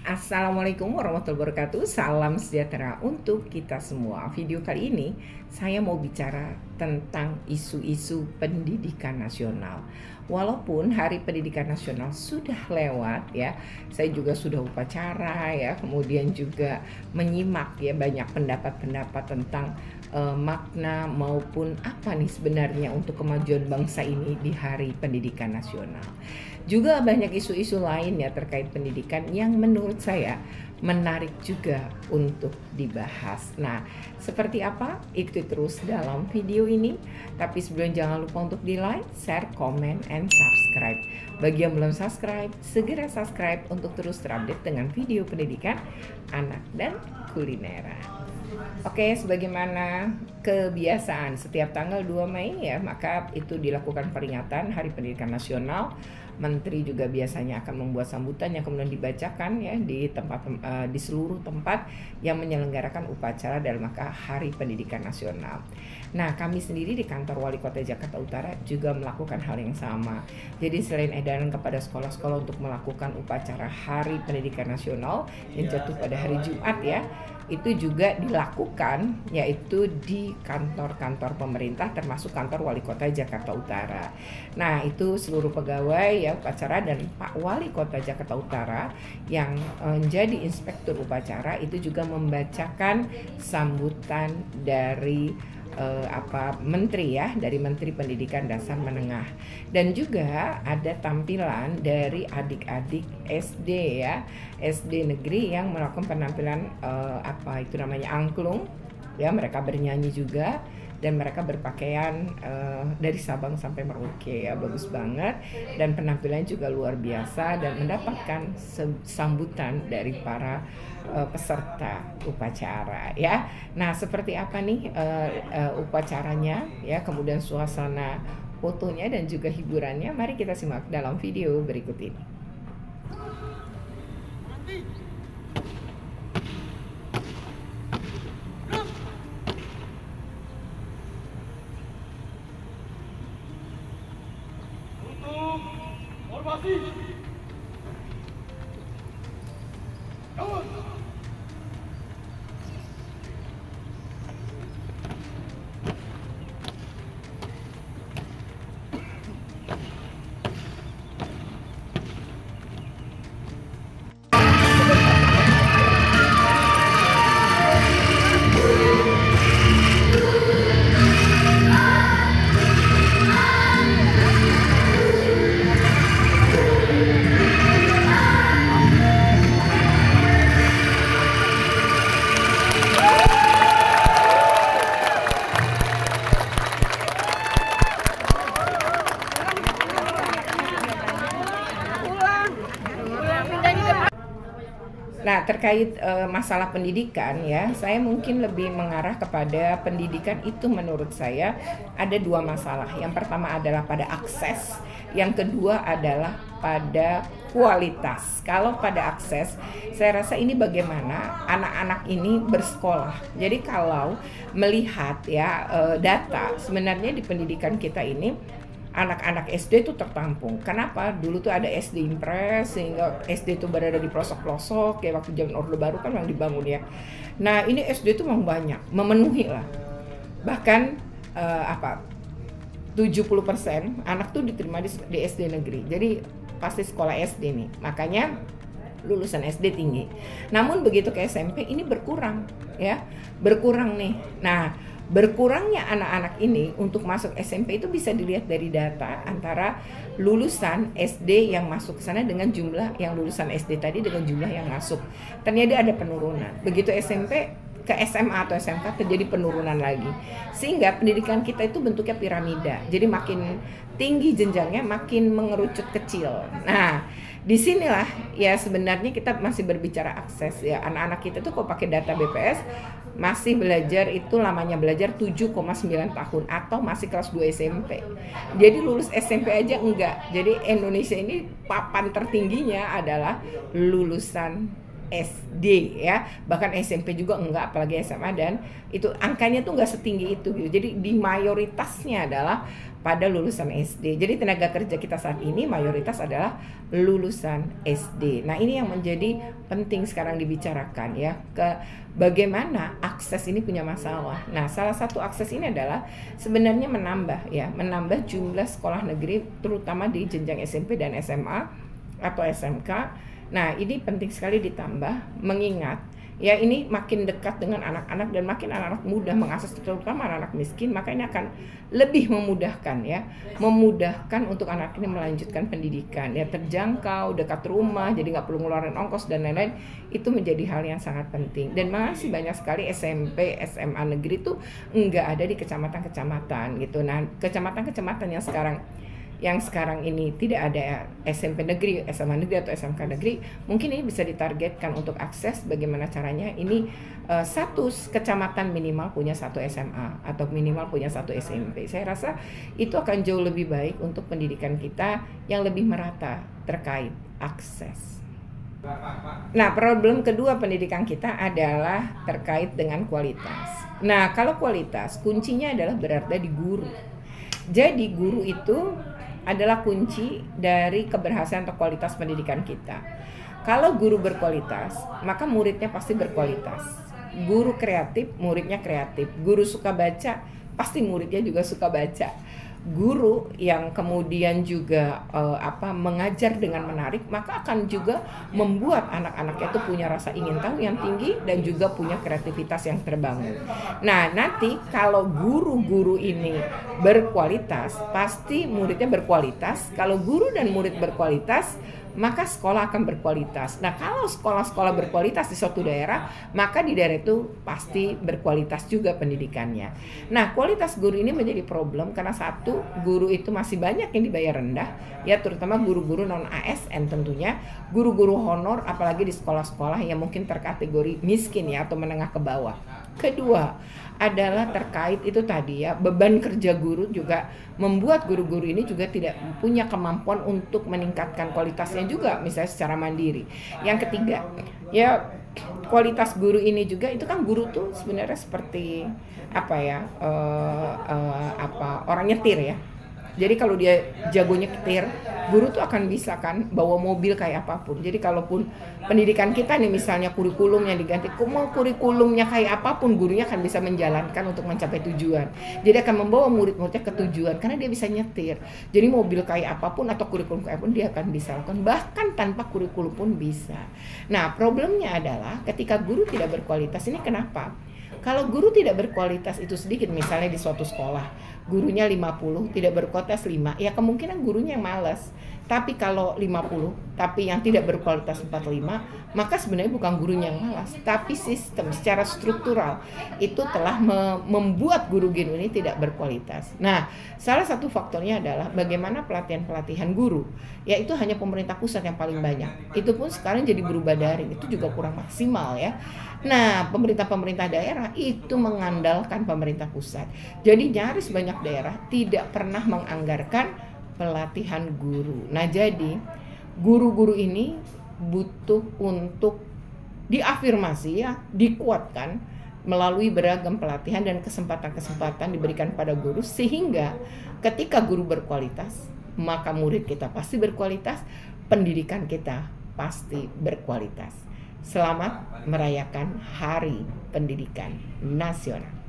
Assalamualaikum warahmatullahi wabarakatuh. Salam sejahtera untuk kita semua. Video kali ini saya mau bicara tentang isu-isu pendidikan nasional. Walaupun Hari Pendidikan Nasional sudah lewat ya, saya juga sudah upacara ya, kemudian juga menyimak ya banyak pendapat-pendapat tentang makna maupun apa nih sebenarnya untuk kemajuan bangsa ini di Hari Pendidikan Nasional. Juga banyak isu-isu lain ya terkait pendidikan yang menurut saya menarik juga untuk dibahas. Nah, seperti apa? Ikuti terus dalam video ini. Tapi sebelum, jangan lupa untuk di like, share, comment, and subscribe. Bagi yang belum subscribe, segera subscribe untuk terus terupdate dengan video pendidikan anak dan kulineran. Oke, sebagaimana kebiasaan setiap tanggal 2 Mei ya, maka itu dilakukan peringatan Hari Pendidikan Nasional. Menteri juga biasanya akan membuat sambutan yang kemudian dibacakan ya di di seluruh tempat yang menyelenggarakan upacara dalam rangka Hari Pendidikan Nasional. Nah, kami sendiri di kantor Wali Kota Jakarta Utara juga melakukan hal yang sama. Jadi selain edaran kepada sekolah-sekolah untuk melakukan upacara Hari Pendidikan Nasional yang jatuh pada hari Jumat ya, itu juga dilakukan yaitu di kantor-kantor pemerintah termasuk kantor Wali Kota Jakarta Utara. Nah, itu seluruh pegawai ya upacara dan Pak Wali Kota Jakarta Utara yang menjadi inspektur upacara itu juga membacakan sambutan dari menteri ya, dari Menteri Pendidikan Dasar Menengah, dan juga ada tampilan dari adik-adik SD ya, SD negeri yang melakukan penampilan itu namanya angklung ya, mereka bernyanyi juga dan mereka berpakaian dari Sabang sampai Merauke ya, bagus banget, dan penampilannya juga luar biasa dan mendapatkan sambutan dari para peserta upacara ya. Nah, seperti apa nih upacaranya ya, kemudian suasana fotonya dan juga hiburannya, mari kita simak dalam video berikut ini. Nah, terkait masalah pendidikan ya, saya mungkin lebih mengarah kepada pendidikan itu menurut saya ada dua masalah. Yang pertama adalah pada akses, yang kedua adalah pada kualitas. Kalau pada akses, saya rasa ini bagaimana anak-anak ini bersekolah. Jadi kalau melihat ya data, sebenarnya di pendidikan kita ini anak-anak SD itu tertampung. Kenapa? Dulu tuh ada SD Impres, sehingga SD itu berada di pelosok-pelosok kayak waktu zaman Orde Baru kan yang dibangun ya. Nah, ini SD itu memang banyak, memenuhi lah. Bahkan 70% anak tuh diterima di SD negeri. Jadi pasti sekolah SD nih. Makanya lulusan SD tinggi. Namun begitu ke SMP ini berkurang ya. Berkurang nih. Nah, berkurangnya anak-anak ini untuk masuk SMP itu bisa dilihat dari data antara lulusan SD yang masuk ke sana dengan jumlah yang lulusan SD tadi dengan jumlah yang masuk. Ternyata ada penurunan. Begitu SMP ke SMA atau SMK terjadi penurunan lagi. Sehingga pendidikan kita itu bentuknya piramida. Jadi makin tinggi jenjangnya makin mengerucut kecil. Nah, disinilah ya sebenarnya kita masih berbicara akses ya. Anak-anak kita tuh kok pakai data BPS masih belajar itu lamanya belajar 7,9 tahun atau masih kelas 2 SMP. Jadi lulus SMP aja enggak. Jadi Indonesia ini papan tertingginya adalah lulusan SD ya, bahkan SMP juga enggak, apalagi SMA, dan itu angkanya tuh enggak setinggi itu gitu. Jadi di mayoritasnya adalah pada lulusan SD. Jadi tenaga kerja kita saat ini mayoritas adalah lulusan SD. Nah, ini yang menjadi penting sekarang dibicarakan ya, ke bagaimana akses ini punya masalah. Nah, salah satu akses ini adalah sebenarnya menambah jumlah sekolah negeri terutama di jenjang SMP dan SMA atau SMK. Nah, ini penting sekali ditambah mengingat ya ini makin dekat dengan anak-anak dan makin anak-anak mudah mengakses, terutama anak-anak miskin, maka ini akan lebih memudahkan ya, memudahkan untuk anak ini melanjutkan pendidikan ya, terjangkau, dekat rumah, jadi nggak perlu ngeluarin ongkos dan lain-lain. Itu menjadi hal yang sangat penting dan masih banyak sekali SMP, SMA negeri itu nggak ada di kecamatan-kecamatan gitu. Nah, kecamatan-kecamatan yang sekarang ini tidak ada SMP negeri, SMA negeri atau SMK negeri, mungkin ini bisa ditargetkan untuk akses. Bagaimana caranya? Ini satu kecamatan minimal punya satu SMA atau minimal punya satu SMP. Saya rasa itu akan jauh lebih baik untuk pendidikan kita yang lebih merata terkait akses. Nah, problem kedua pendidikan kita adalah terkait dengan kualitas. Nah, kalau kualitas, kuncinya adalah berada di guru. Jadi guru itu adalah kunci dari keberhasilan atau kualitas pendidikan kita. Kalau guru berkualitas, maka muridnya pasti berkualitas. Guru kreatif, muridnya kreatif. Guru suka baca, pasti muridnya juga suka baca. Guru yang kemudian juga mengajar dengan menarik, maka akan juga membuat anak-anaknya itu punya rasa ingin tahu yang tinggi dan juga punya kreativitas yang terbangun. Nah, nanti kalau guru-guru ini berkualitas, pasti muridnya berkualitas. Kalau guru dan murid berkualitas, maka sekolah akan berkualitas. Nah, kalau sekolah-sekolah berkualitas di suatu daerah, maka di daerah itu pasti berkualitas juga pendidikannya. Nah, kualitas guru ini menjadi problem karena satu, guru itu masih banyak yang dibayar rendah, ya terutama guru-guru non ASN tentunya, guru-guru honor, apalagi di sekolah-sekolah yang mungkin terkategori miskin ya atau menengah ke bawah. Kedua adalah terkait itu tadi ya, beban kerja guru juga membuat guru-guru ini juga tidak punya kemampuan untuk meningkatkan kualitasnya juga, misalnya secara mandiri. Yang ketiga ya, kualitas guru ini juga itu kan, guru tuh sebenarnya seperti orang nyetir ya. Jadi kalau dia jago nyetir, guru tuh akan bisa kan bawa mobil kayak apapun. Jadi kalaupun pendidikan kita nih misalnya kurikulumnya diganti, mau kurikulumnya kayak apapun, gurunya akan bisa menjalankan untuk mencapai tujuan. Jadi akan membawa murid-muridnya ke tujuan karena dia bisa nyetir. Jadi mobil kayak apapun atau kurikulum kayak apapun dia akan bisa lakukan, bahkan tanpa kurikulum pun bisa. Nah, problemnya adalah ketika guru tidak berkualitas ini kenapa? Kalau guru tidak berkualitas itu sedikit, misalnya di suatu sekolah gurunya 50, tidak berkualitas 5, ya kemungkinan gurunya yang malas. Tapi kalau 50 tapi yang tidak berkualitas 45, maka sebenarnya bukan gurunya yang malas, tapi sistem secara struktural itu telah membuat guru-guru ini tidak berkualitas. Nah, salah satu faktornya adalah bagaimana pelatihan-pelatihan guru, yaitu hanya pemerintah pusat yang paling banyak. Itu pun sekarang jadi berubah daring, itu juga kurang maksimal ya. Nah, pemerintah daerah itu mengandalkan pemerintah pusat. Jadi nyaris banyak daerah tidak pernah menganggarkan pelatihan guru. Nah, jadi guru-guru ini butuh untuk diafirmasi ya, dikuatkan melalui beragam pelatihan dan kesempatan-kesempatan diberikan pada guru, sehingga ketika guru berkualitas, maka murid kita pasti berkualitas, pendidikan kita pasti berkualitas. Selamat merayakan Hari Pendidikan Nasional.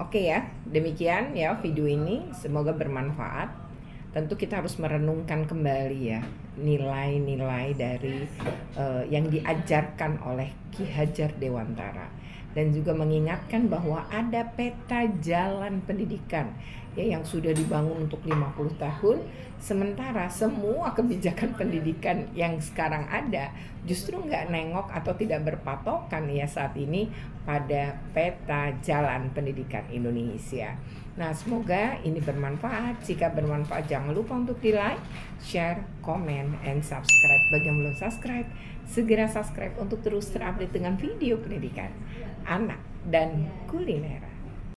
Oke ya, demikian ya video ini, semoga bermanfaat. Tentu kita harus merenungkan kembali ya nilai-nilai dari yang diajarkan oleh Ki Hajar Dewantara, dan juga mengingatkan bahwa ada peta jalan pendidikan ya yang sudah dibangun untuk 50 tahun, sementara semua kebijakan pendidikan yang sekarang ada justru nggak nengok atau tidak berpatokan ya saat ini pada peta jalan pendidikan Indonesia. Nah, semoga ini bermanfaat. Jika bermanfaat, jangan lupa untuk di like, share, komen, and subscribe. Bagi yang belum subscribe, segera subscribe untuk terus terupdate dengan video pendidikan anak dan kuliner.